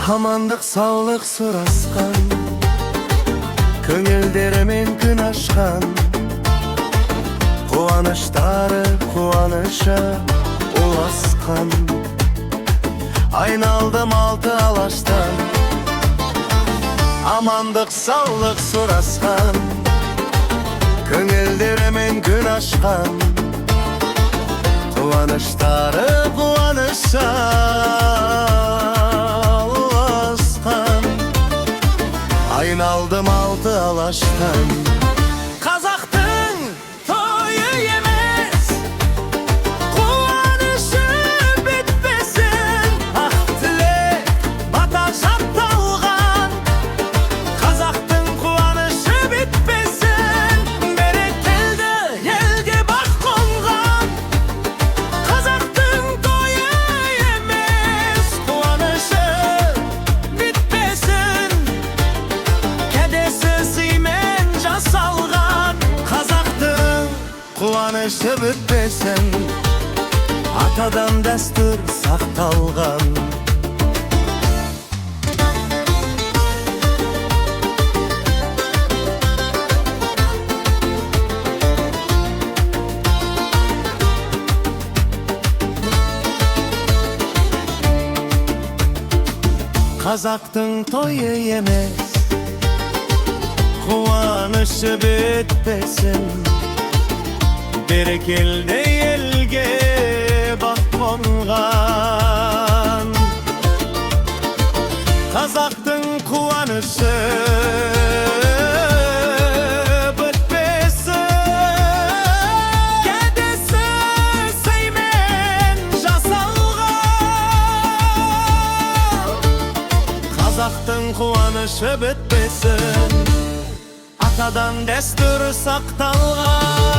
Амандық саулық сұрасқан, көңілдерімен күн ашқан, қуаныштары қуаныша ұласқан. Айналдым алты алаштан, амандық саулық сұрасқан, көңілдерімен күн ашқан, қуаныштары қуаныша ұласқан. Айналдым алты алаштан. Қазақтың тойы емес, қуанышы бітпесін, ақ тілек бата жатталған. Қазақтың қуанышы бітпесін, берекелді елге бақ қонған. Қазақтың тойы емес, қуанышы бітпесін, кәдесі сыймен жасалған. Қазақтың қуанышы бітпесін, атадан дәстүр сақталған. Қазақтың тойы емес, қуанышы бітпесін, берекелді елге бақ қонған. Қазақтың қуанышы бітпесін, кәдесі сыймен жасалған. Қазақтың қуанышы бітпесін, атадан дәстүр сақталған.